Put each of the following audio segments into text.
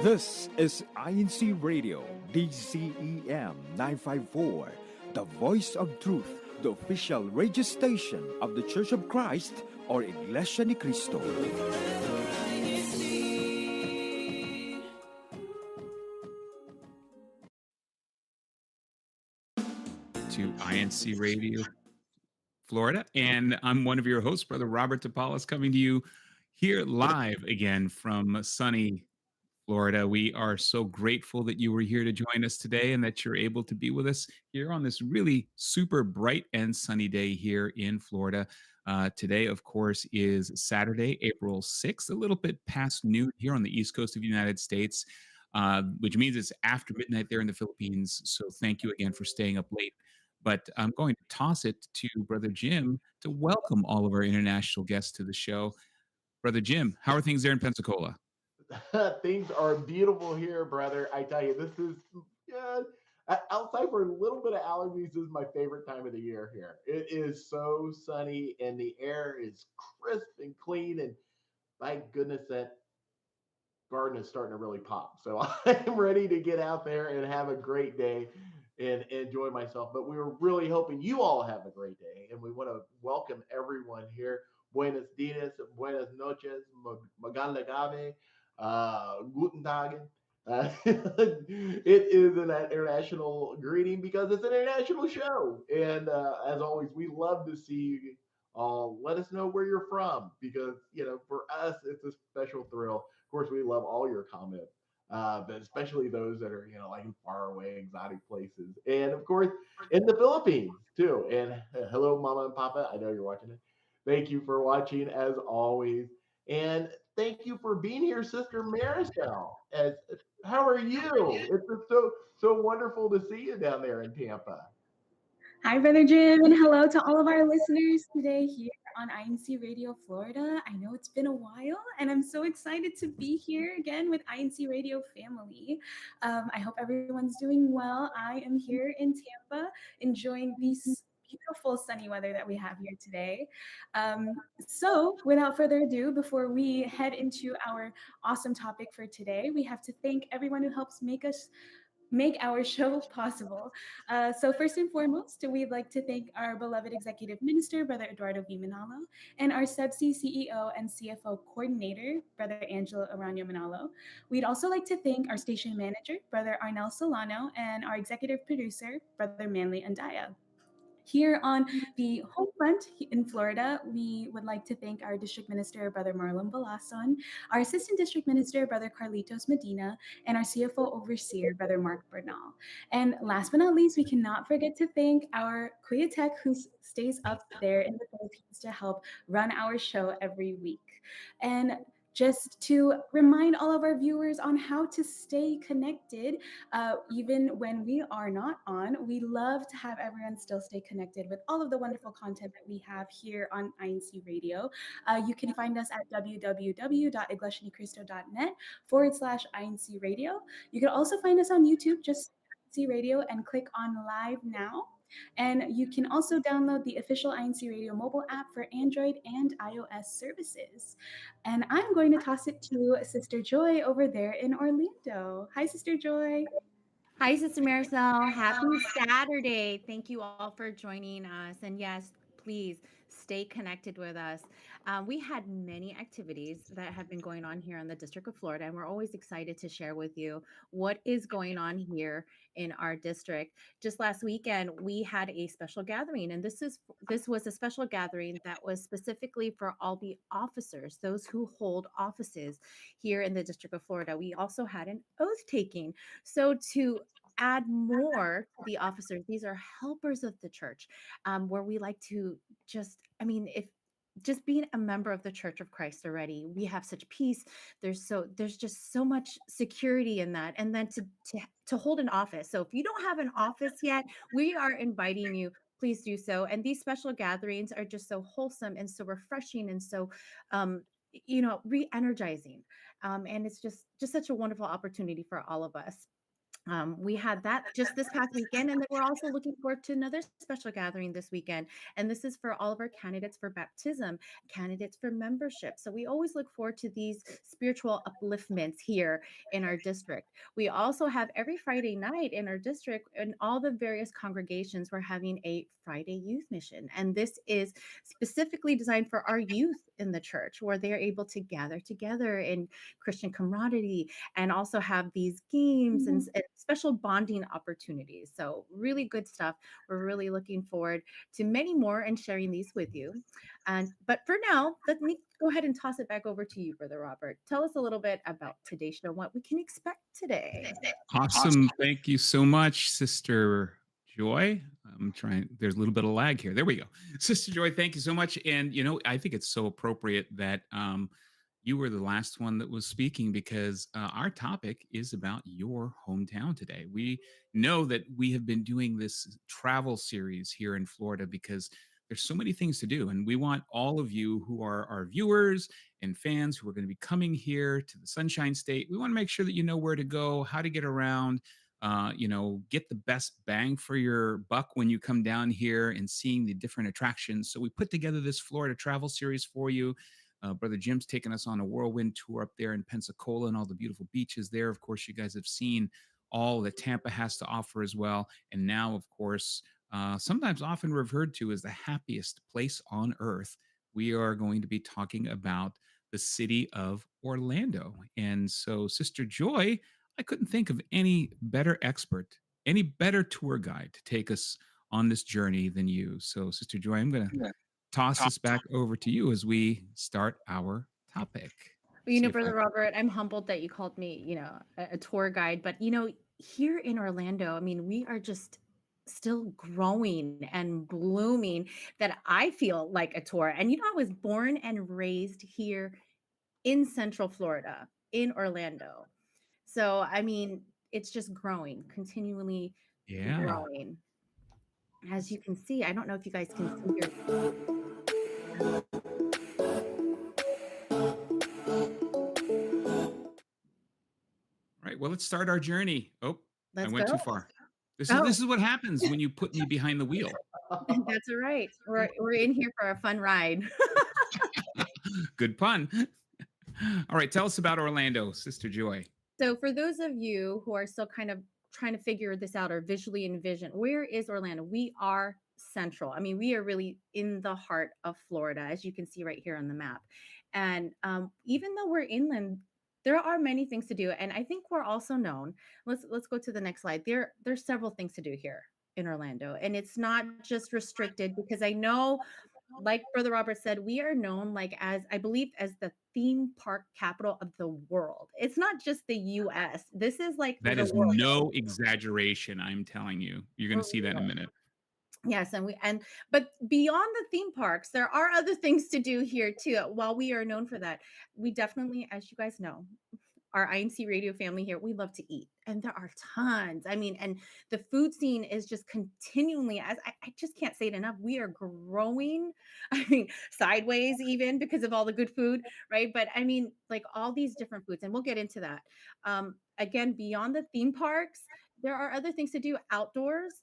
This is INCRadio, DCEM 954, the voice of truth, the official radio station of the Church of Christ, or Iglesianicristo. To INC Radio Florida, and I'm one of your hosts, Brother Robert Topalis, coming to you here live again from sunny Florida. We are so grateful that you were here to join us today and that you're able to be with us here on this really super bright and sunny day here in Florida. Today, of course, is Saturday, April 6th, a little bit past noon here on the East Coast of the United States, which means it's after midnight there in the Philippines. So thank you again for staying up late. But I'm going to toss it to Brother Jim to welcome all of our international guests to the show. Brother Jim, how are things there in Pensacola? Things are beautiful here, brother. I tell you, this is outside for a little bit of allergies. This is my favorite time of the year here. It is so sunny and the air is crisp and clean, and thank goodness that garden is starting to really pop. So I'm ready to get out there and have a great day and enjoy myself. But we were really hoping you all have a great day, and we want to welcome everyone here. Buenos dias, buenas noches, magandang gabi. Guten Tag. It is an international greeting because it's an international show. And as always, we love to see you all. Let us know where you're from because, for us, it's a special thrill. Of course, we love all your comments, but especially those that are, like in faraway, exotic places. And of course, in the Philippines, too. And hello, Mama and Papa. I know you're watching it. Thank you for watching, as always. And thank you for being here, Sister Marisol. How are you? It's just so wonderful to see you down there in Tampa. Hi, Brother Jim, and hello to all of our listeners today here on INC Radio Florida. I know it's been a while, and I'm so excited to be here again with INC Radio family. I hope everyone's doing well. I am here in Tampa enjoying these beautiful sunny weather that we have here today. So without further ado, before we head into our awesome topic for today, we have to thank everyone who helps make our show possible. So first and foremost, we'd like to thank our beloved Executive Minister, Brother Eduardo V. Manalo, and our SEBSI CEO and CFO Coordinator, Brother Angelo Arano Manalo. We'd also like to thank our station manager, Brother Arnel Solano, and our executive producer, Brother Manly Andaya. Here on the home front in Florida, we would like to thank our District Minister, Brother Marlon Balason, our Assistant District Minister, Brother Carlitos Medina, and our CFO Overseer, Brother Mark Bernal. And last but not least, we cannot forget to thank our Kuya Tech, who stays up there in the Philippines to help run our show every week. And just to remind all of our viewers on how to stay connected, even when we are not on. We love to have everyone still stay connected with all of the wonderful content that we have here on INC Radio. You can find us at www.iglesianicristo.net/INC Radio. You can also find us on YouTube, just INC Radio, and click on Live Now. And you can also download the official INC Radio mobile app for Android and iOS services. And I'm going to toss it to Sister Joy over there in Orlando. Hi, Sister Joy. Hi, Sister Marisol. Happy Saturday. Thank you all for joining us. And yes, please stay connected with us. We had many activities that have been going on here in the District of Florida, and we're always excited to share with you what is going on here in our district. Just last weekend, we had a special gathering, and this was a special gathering that was specifically for all the officers, those who hold offices here in the District of Florida. We also had an oath taking. So to add more to the officers, these are helpers of the church, where we like to if just being a member of the Church of Christ already, we have such peace. There's just so much security in that. And then to hold an office. So if you don't have an office yet, we are inviting you. Please do so. And these special gatherings are just so wholesome and so refreshing and so re-energizing. And it's just such a wonderful opportunity for all of us. We had that just this past weekend, and then we're also looking forward to another special gathering this weekend. And this is for all of our candidates for baptism, candidates for membership. So we always look forward to these spiritual upliftments here in our district. We also have every Friday night in our district, in all the various congregations, we're having a Friday youth mission. And this is specifically designed for our youth in the church, where they are able to gather together in Christian camaraderie and also have these games and special bonding opportunities. So, really good stuff. We're really looking forward to many more and sharing these with you. And but for now, let me go ahead and toss it back over to you, Brother Robert. Tell us a little bit about today's show, what we can expect today. Awesome. Thank you so much, Sister Joy. I'm trying, there's a little bit of lag here. There we go. Sister Joy, thank you so much. And, I think it's so appropriate that you were the last one that was speaking because our topic is about your hometown today. We know that we have been doing this travel series here in Florida because there's so many things to do. And we want all of you who are our viewers and fans who are going to be coming here to the Sunshine State. We want to make sure that you know where to go, how to get around, get the best bang for your buck when you come down here and seeing the different attractions. So we put together this Florida travel series for you. Brother Jim's taking us on a whirlwind tour up there in Pensacola and all the beautiful beaches there. Of course, you guys have seen all that Tampa has to offer as well. And now, of course, sometimes often referred to as the happiest place on earth, we are going to be talking about the city of Orlando. And so, Sister Joy, I couldn't think of any better expert, any better tour guide to take us on this journey than you. So, Sister Joy, I'm going to toss this back over to you as we start our topic. Well, Brother Robert, I'm humbled that you called me, a tour guide. But, here in Orlando, I mean, we are just still growing and blooming that I feel like a tour. And, I was born and raised here in Central Florida, in Orlando. So, I mean, it's just growing, continually growing. As you can see, I don't know if you guys can see here. All right, well, let's start our journey. Oh, I went too far. This is what happens when you put me behind the wheel. That's all right. We're in here for a fun ride. Good pun. All right, tell us about Orlando, Sister Joy. So for those of you who are still kind of trying to figure this out or visually envision, where is Orlando? We are central. I mean, we are really in the heart of Florida, as you can see right here on the map. And even though we're inland, there are many things to do. And I think we're also known. Let's go to the next slide. There's several things to do here in Orlando. And it's not just restricted because I know, like Brother Robert said, we are known as I believe as the theme park capital of the world. It's not just the US. This is that is world. No exaggeration. I'm telling you. You're going to see that in a minute. Yes, but beyond the theme parks, there are other things to do here too. While we are known for that, we definitely, as you guys know, our INC radio family here, we love to eat, and there are tons. I mean, and the food scene is just continually, as I just can't say it enough. We are growing. I mean, sideways even because of all the good food, right? But I mean, like all these different foods, and we'll get into that. Again, beyond the theme parks, there are other things to do outdoors.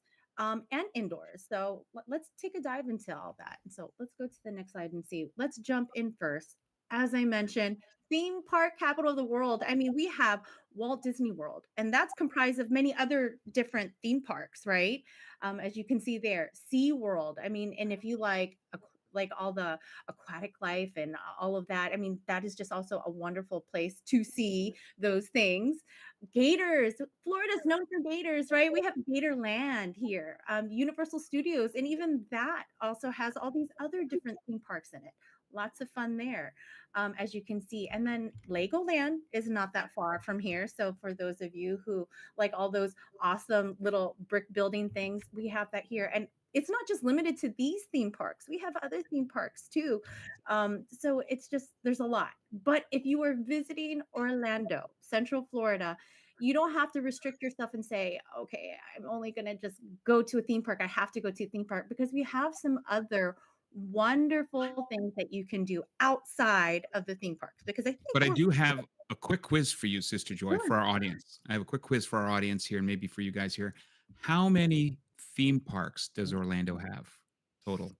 And indoors. So let's take a dive into all that. So let's go to the next slide and see. Let's jump in first. As I mentioned, theme park capital of the world. I mean, we have Walt Disney World, and that's comprised of many other different theme parks, right? As you can see there, Sea World. I mean, and if you like all the aquatic life and all of that, I mean, that is just also a wonderful place to see those things. Gators. Florida's known for gators, right? We have Gatorland here, Universal Studios, and even that also has all these other different theme parks in it. Lots of fun there, as you can see. And then Legoland is not that far from here. So for those of you who like all those awesome little brick building things, we have that here. And it's not just limited to these theme parks. We have other theme parks too. So it's just, there's a lot. But if you are visiting Orlando, Central Florida, you don't have to restrict yourself and say, okay, I'm only going to just go to a theme park. I have to go to a theme park because we have some other wonderful things that you can do outside of the theme parks, because I think But I we're do have a quick quiz for you, Sister Joy, sure. for our audience. I have a quick quiz for our audience here, and maybe for you guys here. How many theme parks does Orlando have total?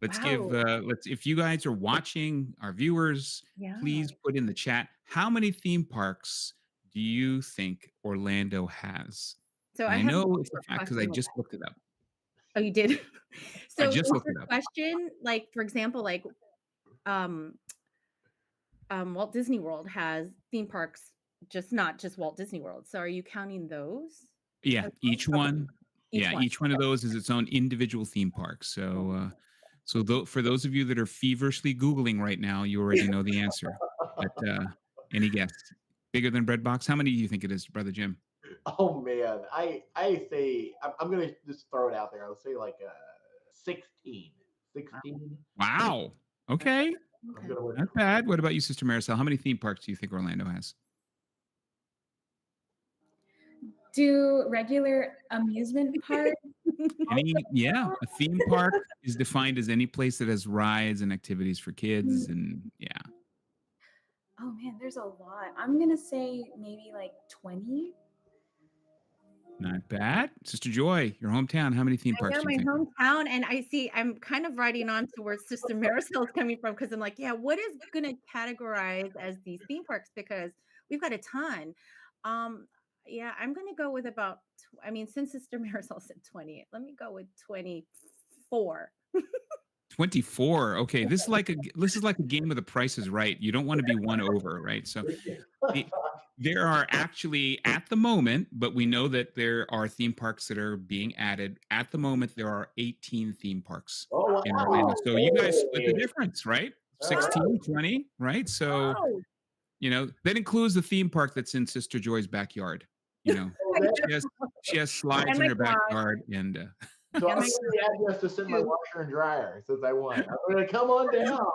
Let's give Wow. let's if you guys are watching, our viewers, Yeah. please put in the chat how many theme parks do you think Orlando has? So And I I have a know it's a fact because I question with just that. looked it up. Oh, you did? I So is just looked your it up. question like, for example, like um Walt Disney World has theme parks, just not just Walt Disney World. So are you counting those Yeah, as each well? Okay, one. each Yeah, one. each one of those is its own individual theme park. So, for those of you that are feverishly googling right now, you already know the answer. But any guess? Bigger than Breadbox? How many do you think it is, Brother Jim? Oh man, I say I'm gonna just throw it out there. I'll say like 16. 16. Wow. Okay, I'm Okay. gonna win. not bad. What about you, Sister Marisol? How many theme parks do you think Orlando has? Do regular amusement parks? Yeah, a theme park is defined as any place that has rides and activities for kids, and yeah. Oh man, there's a lot. I'm gonna say maybe like 20. Not bad. Sister Joy, your hometown, how many theme I parks know do you my think? hometown, and I see I'm kind of riding on to where Sister Marisol is coming from, because I'm like, yeah, what is going to categorize as these theme parks? Because we've got a ton. Um, yeah, I'm going to go with about, I mean, since Sister Marisol said 20, let me go with 24. 24. Okay, this is like a game of the Price is Right. You don't want to be one over, right? So the, there are actually at the moment, but we know that there are theme parks that are being added. At the moment, there are 18 theme parks Oh in Orlando. wow! So you guys split the Hey. difference, right? All right. 16, 20, right? So, Oh, that includes the theme park that's in Sister Joy's backyard. You know, Well, then, she has slides and in my her garage, backyard, and so and I'll my give you the address to send my garage. washer and dryer since I won. I'm gonna come on down.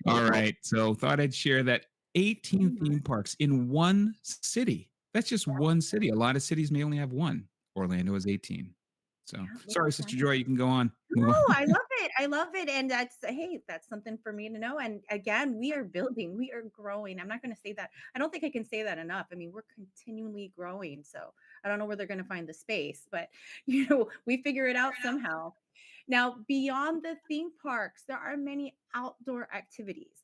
all right. So thought I'd share that 18 theme parks in one city. That's just one city. A lot of cities may only have one. Orlando is 18. So Yeah, look sorry, at Sister that. Joy, you can go on. No, Move on. I love it. I love it. And that's, hey, that's something for me to know. And again, we are building, we are growing. I'm not going to say that. I don't think I can say that enough. I mean, we're continually growing. So I don't know where they're going to find the space, but we figure it out somehow. Now, beyond the theme parks, there are many outdoor activities.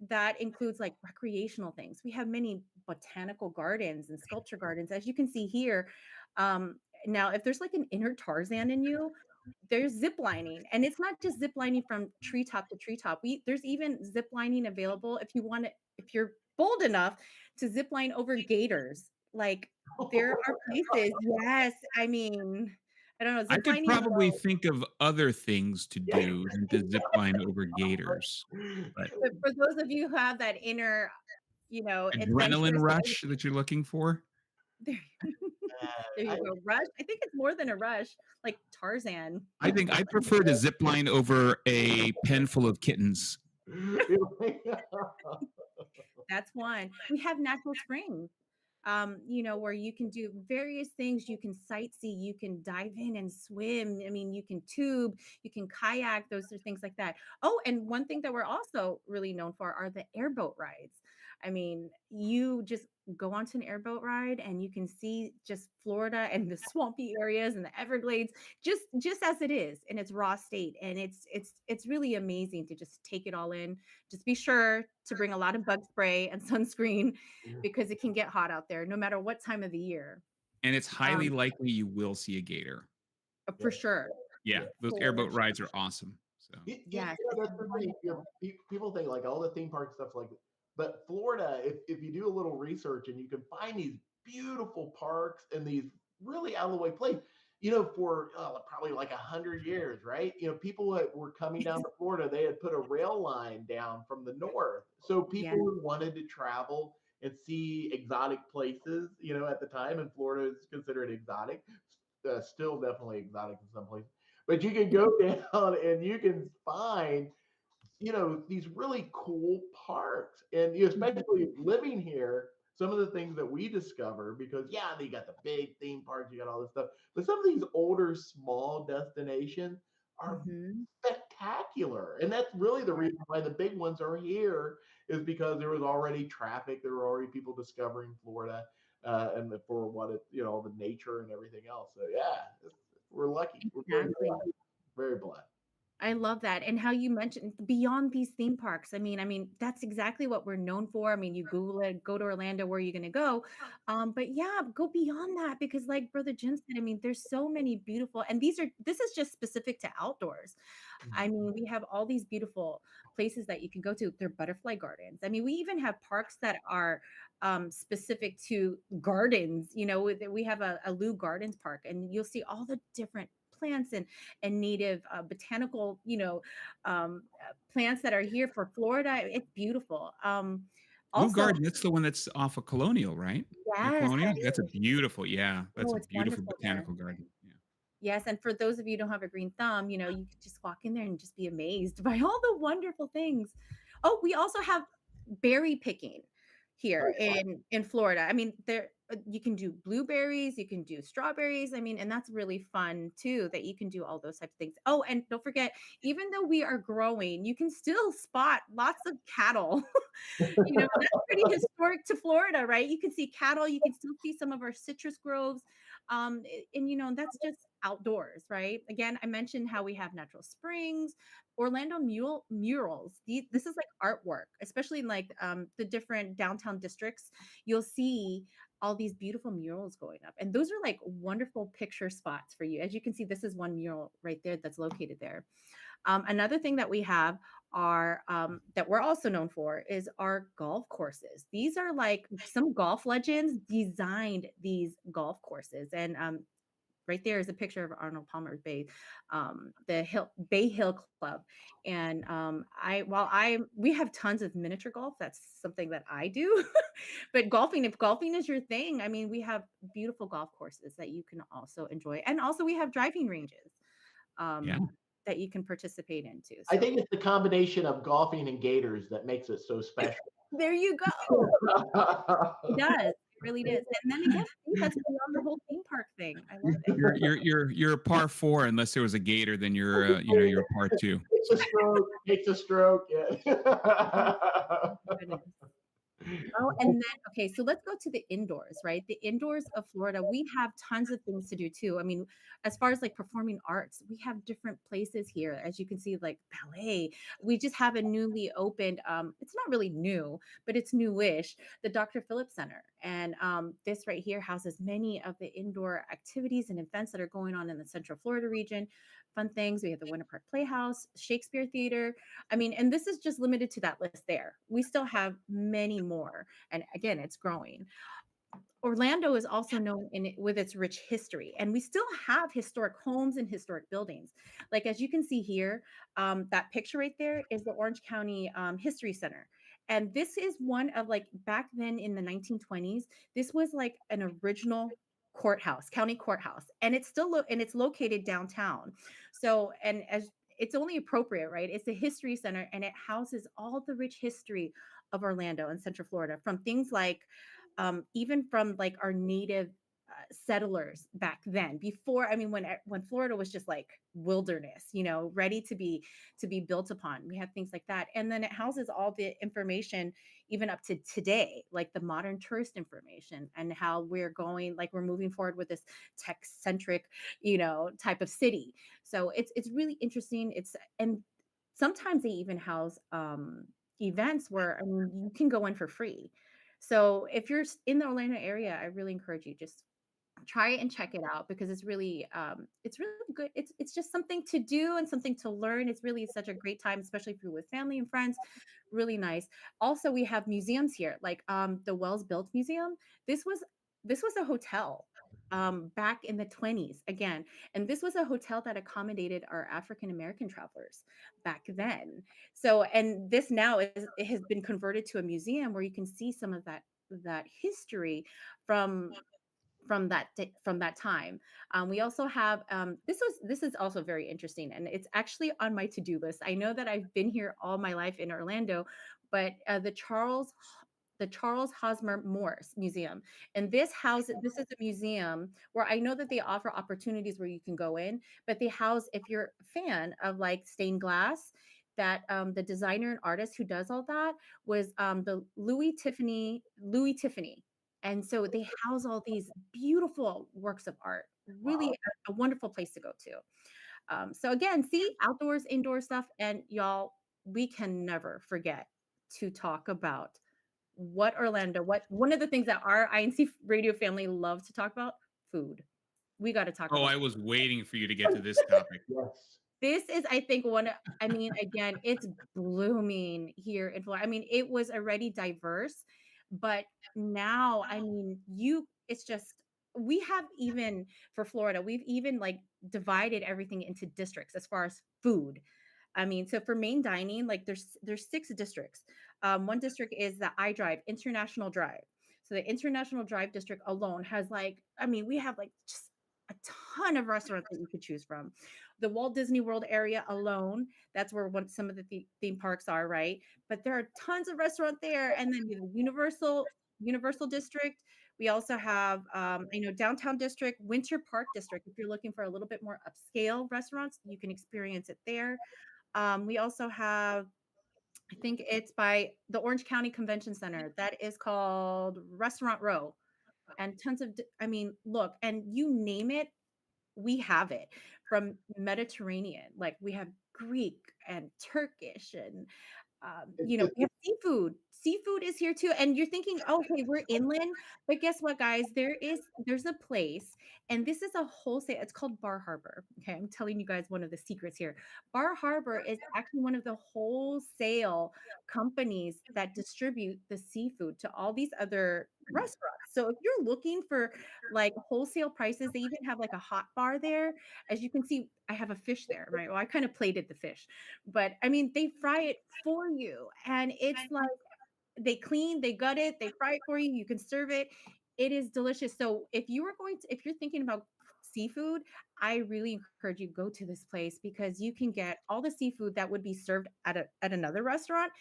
That includes like recreational things. We have many botanical gardens and sculpture gardens, as you can see here. Um, Now, if there's like an inner Tarzan in you, there's zip lining, and it's not just zip lining from treetop to treetop. There's even zip lining available if you want to, if you're bold enough to zip line over gators. Like there are places, yes. I mean, I don't know, I zip could lining probably alone. think of other things to do than to zip line over gators. But But for those of you who have that inner, adrenaline adventurous side, rush that you're looking for. there, there you I, go. Rush. I think it's more than a rush, like Tarzan. I think I prefer to zip line over a pen full of kittens. That's one. We have natural springs, where you can do various things. You can sightsee, you can dive in and swim. I mean, you can tube, you can kayak, those are things like that. Oh, and one thing that we're also really known for are the airboat rides. I mean, you just go onto an airboat ride and you can see just Florida and the swampy areas and the Everglades just as it is in its raw state. And it's really amazing to just take it all in. Just be sure to bring a lot of bug spray and sunscreen, because it can get hot out there no matter what time of the year. And it's highly Um, likely you will see a gator. for sure. Yeah, those For airboat sure. rides are awesome. So Yes, That's it's the thing. wonderful. People think like all the theme park stuff like, but Florida, if you do a little research and you can find these beautiful parks and these really out of the way places, for probably like 100 years, right? People that were coming down to Florida, they had put a rail line down from the north, so people Yes. who wanted to travel and see exotic places, at the time, and Florida is considered exotic, still definitely exotic in some places. But you can go down and you can find, these really cool parks. And especially living here, some of the things that we discover, because yeah, you got the big theme parks, you got all this stuff, but some of these older small destinations are Mhm. spectacular. And that's really the reason why the big ones are here, is because there was already traffic. There were already people discovering Florida, and for what it, the nature and everything else. So yeah, we're lucky. We're very Exactly. blessed. Very blessed. I love that. And how you mentioned beyond these theme parks. I mean, that's exactly what we're known for. I mean, you Google it, go to Orlando, where are you going to go? But yeah, go beyond that, because like Brother Jim said, I mean, there's so many beautiful, and this is just specific to outdoors. I mean, we have all these beautiful places that you can go to. They're butterfly gardens. I mean, we even have parks that are specific to gardens. We have a Lou Gardens Park, and you'll see all the different plants and native botanical, plants that are here for Florida. It's beautiful. Blue Also, Garden, that's the one that's off of Colonial, right? Near yes, Colonial? That's a beautiful, yeah, that's oh, a it's beautiful wonderful there. botanical garden. Yeah. Yes, and for those of you who don't have a green thumb, you could just walk in there and just be amazed by all the wonderful things. Oh, we also have berry picking here in Florida. I mean, there you can do blueberries, you can do strawberries. I mean, and that's really fun too, that you can do all those types of things. Oh, and don't forget, even though we are growing, you can still spot lots of cattle. That's pretty historic to Florida, right? You can see cattle, you can still see some of our citrus groves. And that's just outdoors, right? Again, I mentioned how we have natural springs, Orlando murals. This is like artwork, especially in like the different downtown districts. You'll see all these beautiful murals going up, and those are like wonderful picture spots for you. As you can see, this is one mural right there that's located there. Another thing that we have are that we're also known for is our golf courses. These are like some golf legends designed these golf courses, and right there is a picture of Arnold Palmer Bay, the Bay Hill Club. And we have tons of miniature golf. That's something that I do. But golfing, if golfing is your thing, I mean, we have beautiful golf courses that you can also enjoy, and also we have driving ranges. Yeah. That you can participate into. I So think it's the combination of golfing and gators that makes it so special. there you go. It does. It really does. And then again, I think that's beyond the whole theme park thing. I love it. You're a par four unless there was a gator, then you're a par two. Takes a stroke. Takes a stroke. Oh, Yeah. goodness. Oh, and then okay, so let's go to the indoors, right? The indoors of Florida, we have tons of things to do too. I mean, as far as like performing arts, we have different places here. As you can see, like ballet. We just have a newly opened, it's not really new, but it's newish, the Dr. Phillips Center. And this right here houses many of the indoor activities and events that are going on in the Central Florida region. Fun things. We have the Winter Park Playhouse, Shakespeare Theater. I mean, and this is just limited to that list there. We still have many more. And again, it's growing. Orlando is also known with its rich history, and we still have historic homes and historic buildings. Like as you can see here, that picture right there is the Orange County History Center. And this is one of like back then in the 1920s, this was like an original courthouse, county courthouse, and it's still and it's located downtown. So, and as it's only appropriate, right? It's a history center, and it houses all the rich history of Orlando and Central Florida, from things like even from like our native settlers back then, before, I mean, when Florida was just like wilderness, ready to be built upon. We have things like that, and then it houses all the information even up to today, like the modern tourist information, and how we're moving forward with this tech centric type of city. So it's really interesting. And sometimes they even house events where, I mean, you can go in for free. So if you're in the Orlando area, I really encourage you, just try it and check it out, because it's really good. It's just something to do and something to learn. It's really such a great time, especially if you're with family and friends. Really nice. Also, we have museums here, like the Wells Built Museum. This was a hotel back in the 20s again, and this was a hotel that accommodated our African American travelers back then. So, and this now it has been converted to a museum where you can see some of that history from from that time. We also have this is also very interesting, and it's actually on my to do list. I know that I've been here all my life in Orlando, but the Charles Hosmer Morse Museum. And this is a museum where I know that they offer opportunities where you can go in, but they house, if you're a fan of like stained glass, that the designer and artist who does all that was the Louis Tiffany. And so they house all these beautiful works of art. Really Wow. a wonderful place to go to. So again, see, outdoors, indoor stuff, and y'all, we can never forget to talk about what one of the things that our INC radio family loves to talk about, food. We got to talk Oh, about I was waiting for you to get to this topic. Yes. this is, I think, I mean, again, it's blooming here in Florida. I mean, it was already diverse, but now, I mean, it's just, we have even, for Florida, we've even like divided everything into districts as far as food. I mean, so for main dining, like there's 6 districts. One district is the I Drive, International Drive. So the International Drive district alone has like, I mean, we have like just a ton of restaurants that you could choose from. The Walt Disney World area alone, that's where some of the theme parks are, right? But there are tons of restaurants there. And then we have Universal District. We also have, Downtown District, Winter Park District. If you're looking for a little bit more upscale restaurants, you can experience it there. We also have, I think it's by the Orange County Convention Center. That is called Restaurant Row. And tons of, I mean, look, and you name it, we have it, from Mediterranean. Like we have Greek and Turkish and It, we have seafood. Seafood is here too. And you're thinking, okay, we're inland, but guess what, guys? There's a place, and this is a wholesale. It's called Bar Harbor. Okay, I'm telling you guys one of the secrets here. Bar Harbor is actually one of the wholesale companies that distribute the seafood to all these other restaurants. So if you're looking for like wholesale prices, they even have like a hot bar there. As you can see, I have a fish there, right? Well, I kind of plated the fish, but I mean, they fry it for you, and it's like they gut it, they fry it for you. You can serve it. It is delicious. So if you're thinking about seafood, I really encourage you go to this place because you can get all the seafood that would be served at another restaurant.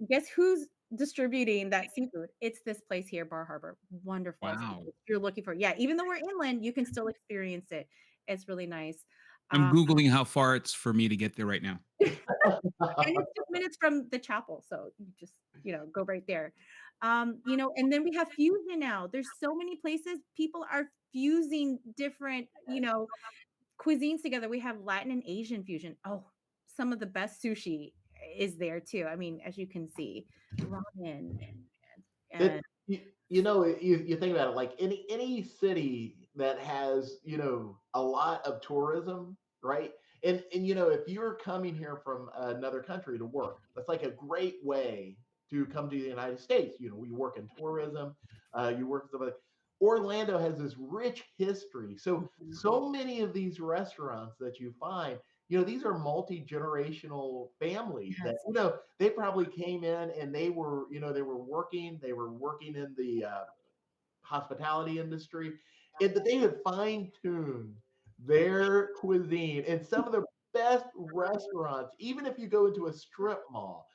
Guess who's distributing that seafood? It's this place here, Bar Harbor. Wonderful. So Wow. if you're looking for, yeah, even though we're inland, you can still experience it. It's really nice. I'm Um, Googling how far it's for me to get there right now. and it's 2 minutes from the chapel, so you just go right there. And then we have fusion now. There's so many places people are fusing different cuisines together. We have Latin and Asian fusion. Oh, some of the best sushi is there too. I mean, as you can see, ramen and it, you think about it, like any city that has a lot of tourism, right? And if you're coming here from another country to work, that's like a great way to come to the United States. We work in tourism, you work with somebody. Orlando has this rich history, so many of these restaurants that you find, these are multi-generational families that yes. they probably came in and they were working in the hospitality industry, and that they had fine-tuned their cuisine. And some of the best restaurants, even if you go into a strip mall,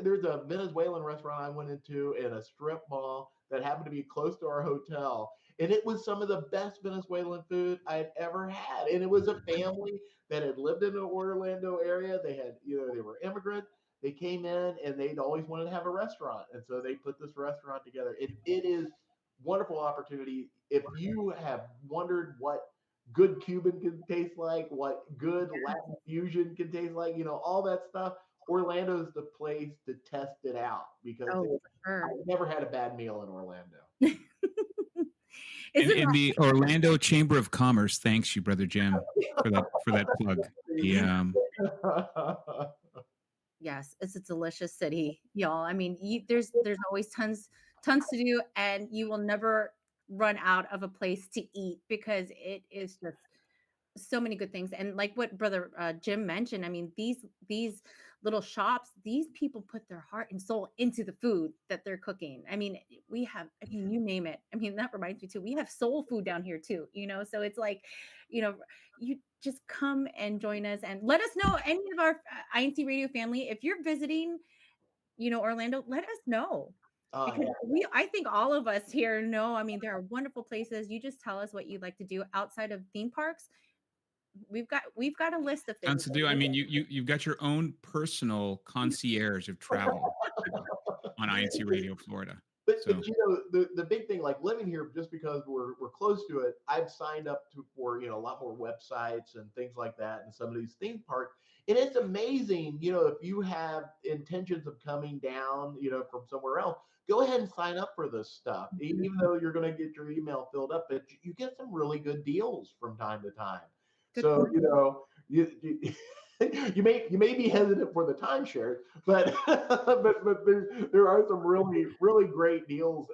there's a Venezuelan restaurant I went into in a strip mall that happened to be close to our hotel. And it was some of the best Venezuelan food I'd ever had. And it was a family that had lived in the Orlando area. They were immigrants. They came in and they'd always wanted to have a restaurant. And so they put this restaurant together. It is wonderful opportunity. If you have wondered what good Cuban can taste like, what good Latin fusion can taste like, all that stuff, Orlando's the place to test it out because Oh, for I've never had a bad meal in Orlando. sure. And, Isn't and the Orlando Chamber of Commerce thanks you, Brother Jim, for that plug. Yeah. Yes, it's a delicious city, y'all. I mean, there's always tons to do, and you will never run out of a place to eat because it is just so many good things. And like what brother Jim mentioned, I mean, these little shops, these people put their heart and soul into the food that they're cooking. I mean, I mean, you name it. I mean, that reminds me too, we have soul food down here too, so it's like, you know you just come and join us and let us know, any of our INC radio family, if you're visiting Orlando, let us know. Because I think all of us here know, I mean, there are wonderful places. You just tell us what you'd like to do outside of theme parks. We've got a list of Tons things. to do. I mean, you've got your own personal concierge of travel on INC Radio Florida. But you know, the big thing, like living here, just because we're close to it, I've signed up for a lot more websites and things like that, and some of these theme parks, and it's amazing. If you have intentions of coming down, from somewhere else, go ahead and sign up for this stuff. Even though you're going to get your email filled up, but you get some really good deals from time to time. Good So point. you you may be hesitant for the timeshare, but but there are some really great deals.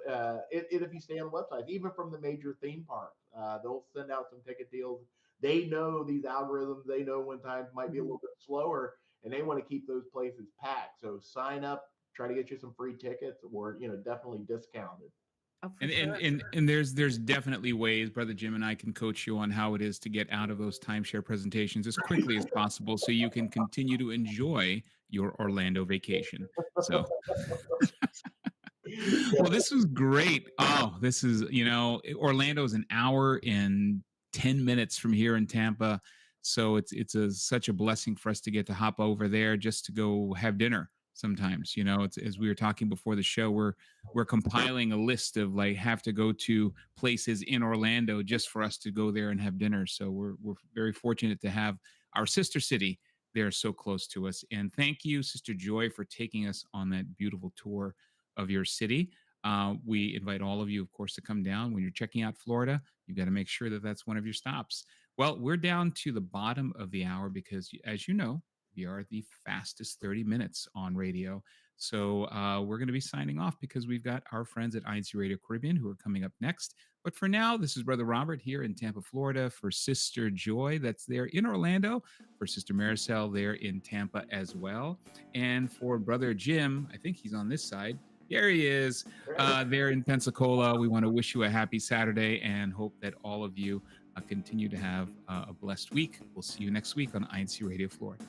If you stay on websites, even from the major theme parks, they'll send out some ticket deals. They know these algorithms. They know when times might be a little bit slower, and they want to keep those places packed. So sign up, try to get you some free tickets, or definitely discounted. Oh, for And sure. and there's definitely ways Brother Jim and I can coach you on how it is to get out of those timeshare presentations as quickly as possible so you can continue to enjoy your Orlando vacation. So well, this was great. Oh, this is, Orlando is an hour and 10 minutes from here in Tampa. So it's such a blessing for us to get to hop over there just to go have dinner sometimes. It's, as we were talking before the show, we're compiling a list of like have to go to places in Orlando just for us to go there and have dinner. So we're very fortunate to have our sister city there so close to us. And thank you, Sister Joy, for taking us on that beautiful tour of your city. We invite all of you, of course, to come down when you're checking out Florida. You've got to make sure that that's one of your stops. Well, we're down to the bottom of the hour because, as you know, we are the fastest 30 minutes on radio. So we're going to be signing off because we've got our friends at INC Radio Caribbean who are coming up next. But for now, this is Brother Robert here in Tampa, Florida, for Sister Joy that's there in Orlando, for Sister Maricel there in Tampa as well, and for Brother Jim, I think he's on this side. There he is, there in Pensacola. We want to wish you a happy Saturday and hope that all of you continue to have a blessed week. We'll see you next week on INC Radio Florida.